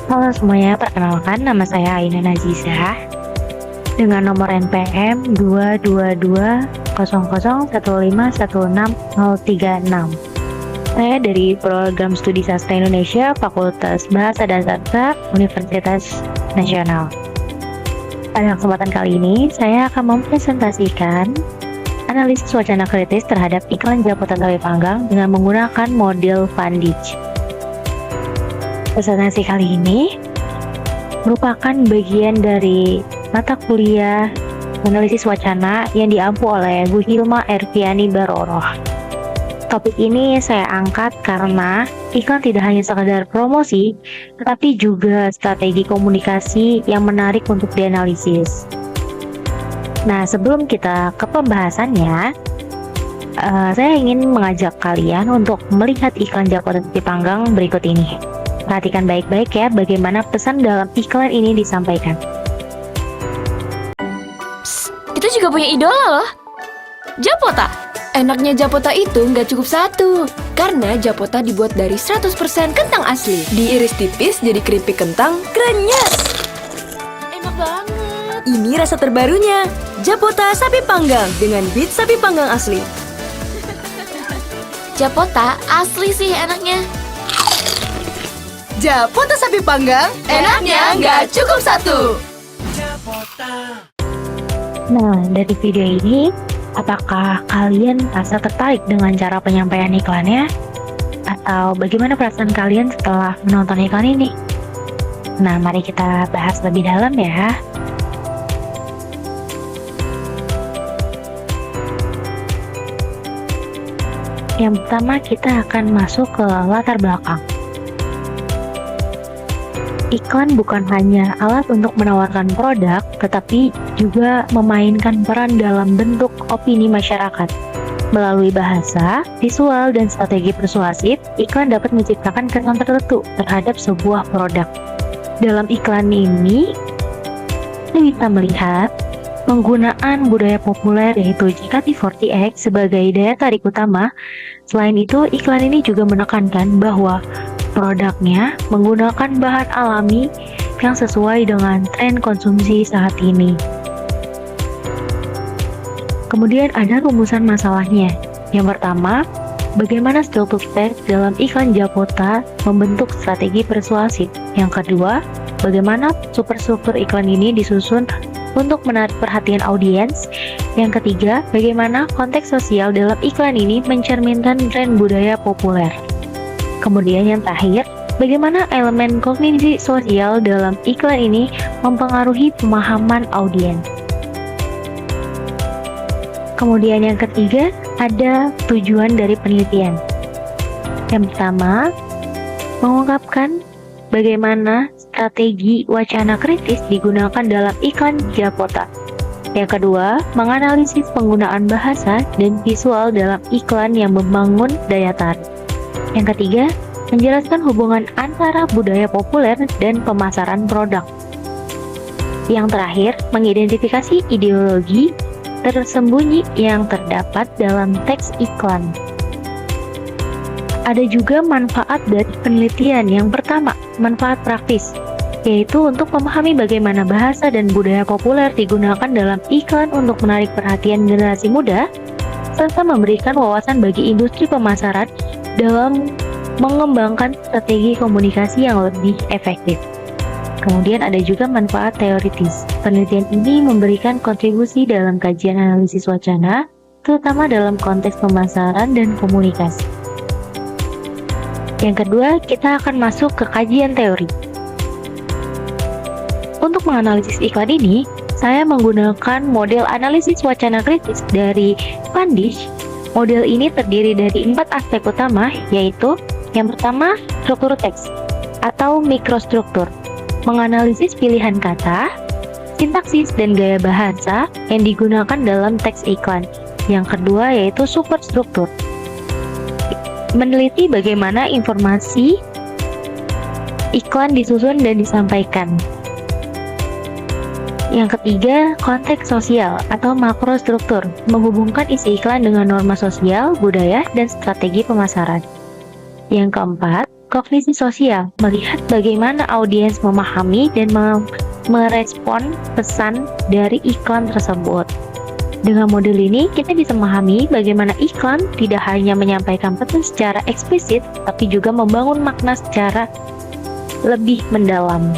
Halo semuanya, perkenalkan nama saya Aina Nazizah dengan nomor NPM 22200151636. Saya dari Program Studi Sastra Indonesia, Fakultas Bahasa dan Sastra, Universitas Nasional. Pada kesempatan kali ini, saya akan mempresentasikan analisis wacana kritis terhadap iklan Japota Sapi Panggang dengan menggunakan model Van Dijk. Presentasi kali ini merupakan bagian dari mata kuliah analisis wacana yang diampu oleh Bu Hilma Erviani Baroroh. Topik ini saya angkat karena iklan tidak hanya sekedar promosi, tetapi juga strategi komunikasi yang menarik untuk dianalisis. Nah, sebelum kita ke pembahasannya, saya ingin mengajak kalian untuk melihat iklan Japota Sapi Panggang berikut ini. Perhatikan baik-baik ya bagaimana pesan dalam iklan ini disampaikan. Psst, kita juga punya idola loh, Japota. Enaknya Japota itu nggak cukup satu, karena Japota dibuat dari 100% kentang asli. Diiris tipis jadi keripik kentang krenyes. Enak banget. Ini rasa terbarunya, Japota Sapi Panggang dengan beef sapi panggang asli. Japota asli sih enaknya. Japota Sapi Panggang, enaknya nggak cukup satu. Nah, dari video ini, apakah kalian merasa tertarik dengan cara penyampaian iklannya? Atau bagaimana perasaan kalian setelah menonton iklan ini? Nah, mari kita bahas lebih dalam ya. Yang pertama, kita akan masuk ke latar belakang. Iklan bukan hanya alat untuk menawarkan produk, tetapi juga memainkan peran dalam bentuk opini masyarakat. Melalui bahasa, visual, dan strategi persuasif, iklan dapat menciptakan kesan tertentu terhadap sebuah produk. Dalam iklan ini, kita bisa melihat penggunaan budaya populer yaitu JKT48 sebagai daya tarik utama. Selain itu, iklan ini juga menekankan bahwa produknya menggunakan bahan alami yang sesuai dengan tren konsumsi saat ini. Kemudian ada rumusan masalahnya. Yang pertama, bagaimana struktur teks dalam iklan Japota membentuk strategi persuasif. Yang kedua, bagaimana superstruktur iklan ini disusun untuk menarik perhatian audiens. Yang ketiga, bagaimana konteks sosial dalam iklan ini mencerminkan tren budaya populer. Kemudian yang terakhir, bagaimana elemen kognisi sosial dalam iklan ini mempengaruhi pemahaman audiens. Kemudian yang ketiga, ada tujuan dari penelitian. Yang pertama, mengungkapkan bagaimana strategi wacana kritis digunakan dalam iklan Japota. Yang kedua, menganalisis penggunaan bahasa dan visual dalam iklan yang membangun daya tarik. Yang ketiga, menjelaskan hubungan antara budaya populer dan pemasaran produk. Yang terakhir, mengidentifikasi ideologi tersembunyi yang terdapat dalam teks iklan. Ada juga manfaat dari penelitian. Yang pertama, manfaat praktis, yaitu untuk memahami bagaimana bahasa dan budaya populer digunakan dalam iklan untuk menarik perhatian generasi muda, serta memberikan wawasan bagi industri pemasaran dalam mengembangkan strategi komunikasi yang lebih efektif. Kemudian ada juga manfaat teoritis. Penelitian ini memberikan kontribusi dalam kajian analisis wacana, terutama dalam konteks pemasaran dan komunikasi. Yang kedua, kita akan masuk ke kajian teori. Untuk menganalisis iklan ini, saya menggunakan model analisis wacana kritis dari Van Dijk. Model ini terdiri dari 4 aspek utama, yaitu yang pertama, struktur teks atau mikrostruktur, menganalisis pilihan kata, sintaksis, dan gaya bahasa yang digunakan dalam teks iklan. Yang kedua yaitu superstruktur, meneliti bagaimana informasi iklan disusun dan disampaikan. Yang ketiga, konteks sosial atau makrostruktur, menghubungkan isi iklan dengan norma sosial, budaya, dan strategi pemasaran. Yang keempat, Kognisi sosial melihat bagaimana audiens memahami dan merespon pesan dari iklan tersebut. Dengan model ini, kita bisa memahami bagaimana iklan tidak hanya menyampaikan pesan secara eksplisit, tapi juga membangun makna secara lebih mendalam.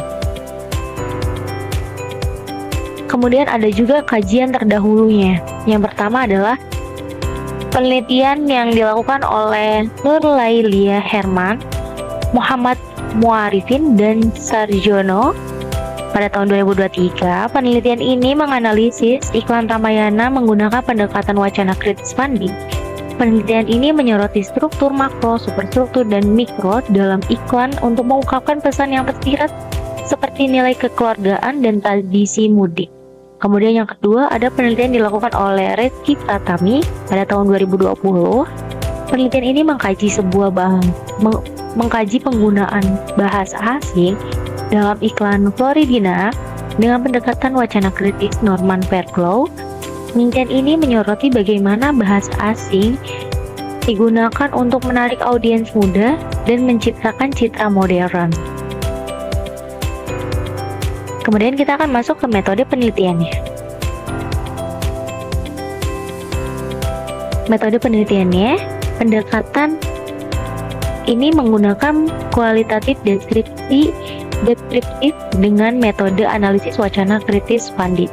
Kemudian ada juga kajian terdahulunya. Yang pertama adalah penelitian yang dilakukan oleh Nur Lailia Herman, Muhammad Muarifin, dan Sarjono pada tahun 2023. Penelitian ini menganalisis iklan Ramayana menggunakan pendekatan wacana kritis funding. Penelitian ini menyoroti struktur makro, superstruktur, dan mikro dalam iklan untuk mengungkapkan pesan yang tersirat seperti nilai kekeluargaan dan tradisi mudik. Kemudian yang kedua ada penelitian dilakukan oleh Rezki Pratami pada tahun 2020. Penelitian ini mengkaji penggunaan bahasa asing dalam iklan Floridina dengan pendekatan wacana kritis Norman Fairclough. Penelitian ini menyoroti bagaimana bahasa asing digunakan untuk menarik audiens muda dan menciptakan citra modern. Kemudian kita akan masuk ke metode penelitiannya. Metode penelitiannya, pendekatan ini menggunakan kualitatif deskriptif dengan metode analisis wacana kritis funding.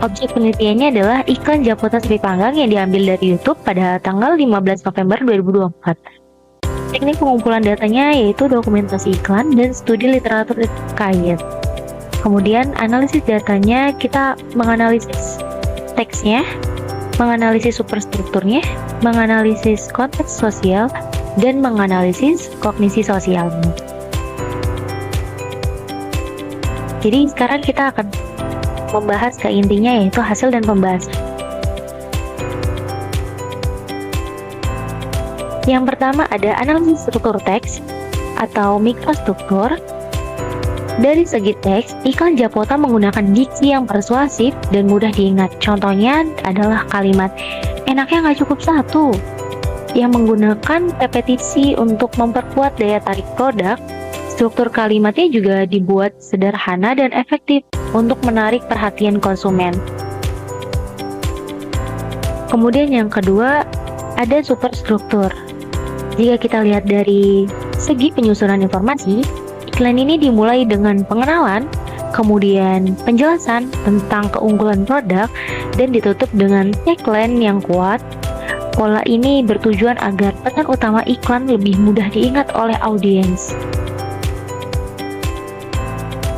Objek penelitiannya adalah iklan Japota Sapi Panggang yang diambil dari YouTube pada tanggal 15 November 2024. Teknik pengumpulan datanya yaitu dokumentasi iklan dan studi literatur terkait. Kemudian analisis datanya, kita menganalisis teksnya, menganalisis superstrukturnya, menganalisis konteks sosial, dan menganalisis kognisi sosialnya. Jadi sekarang kita akan membahas ke intinya, yaitu hasil dan pembahasan. Yang pertama ada analisis struktur teks atau mikrostruktur. Dari segi teks, iklan Japota menggunakan diksi yang persuasif dan mudah diingat. Contohnya adalah kalimat "enaknya nggak cukup satu", yang menggunakan repetisi untuk memperkuat daya tarik produk. Struktur kalimatnya juga dibuat sederhana dan efektif untuk menarik perhatian konsumen. Kemudian yang kedua, ada superstruktur. Jika kita lihat dari segi penyusunan informasi, iklan ini dimulai dengan pengenalan, kemudian penjelasan tentang keunggulan produk, dan ditutup dengan tagline yang kuat. Pola ini bertujuan agar pesan utama iklan lebih mudah diingat oleh audiens.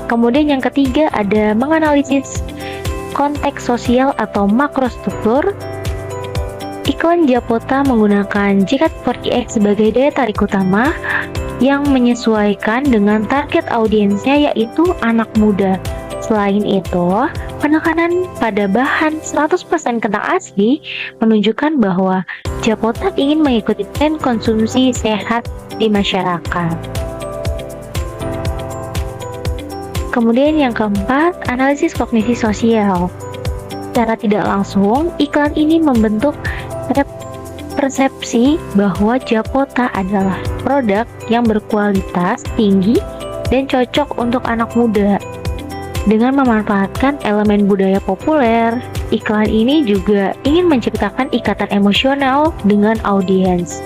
Kemudian yang ketiga ada menganalisis konteks sosial atau makrostruktur. Iklan Japota menggunakan JKT48 sebagai daya tarik utama yang menyesuaikan dengan target audiensnya, yaitu anak muda. Selain itu, penekanan pada bahan 100% kentang asli menunjukkan bahwa Japota ingin mengikuti tren konsumsi sehat di masyarakat. Kemudian yang keempat, analisis kognisi sosial. Secara tidak langsung, iklan ini membentuk persepsi bahwa Japota adalah produk yang berkualitas tinggi dan cocok untuk anak muda. Dengan memanfaatkan elemen budaya populer, iklan ini juga ingin menciptakan ikatan emosional dengan audiens.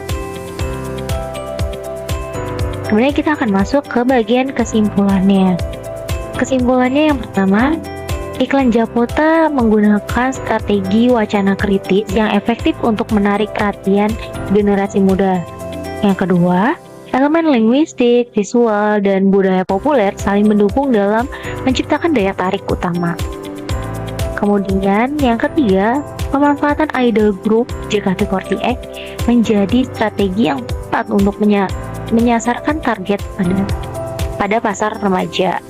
Kemudian kita akan masuk ke bagian kesimpulannya. Kesimpulannya yang pertama, iklan Japota menggunakan strategi wacana kritis yang efektif untuk menarik perhatian generasi muda. Yang kedua, elemen linguistik, visual, dan budaya populer saling mendukung dalam menciptakan daya tarik utama. Kemudian yang ketiga, pemanfaatan idol group JKT48 menjadi strategi yang tepat untuk menyasarkan target pada pasar remaja.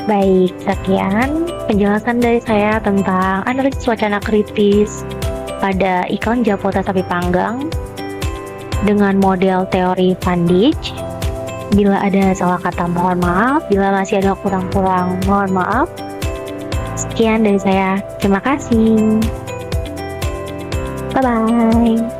Baik, sekian penjelasan dari saya tentang analisis wacana kritis pada iklan Japota Sapi Panggang dengan model teori Van Dijk. Bila ada salah kata mohon maaf, bila masih ada kurang-kurang mohon maaf. Sekian dari saya, terima kasih. Bye-bye.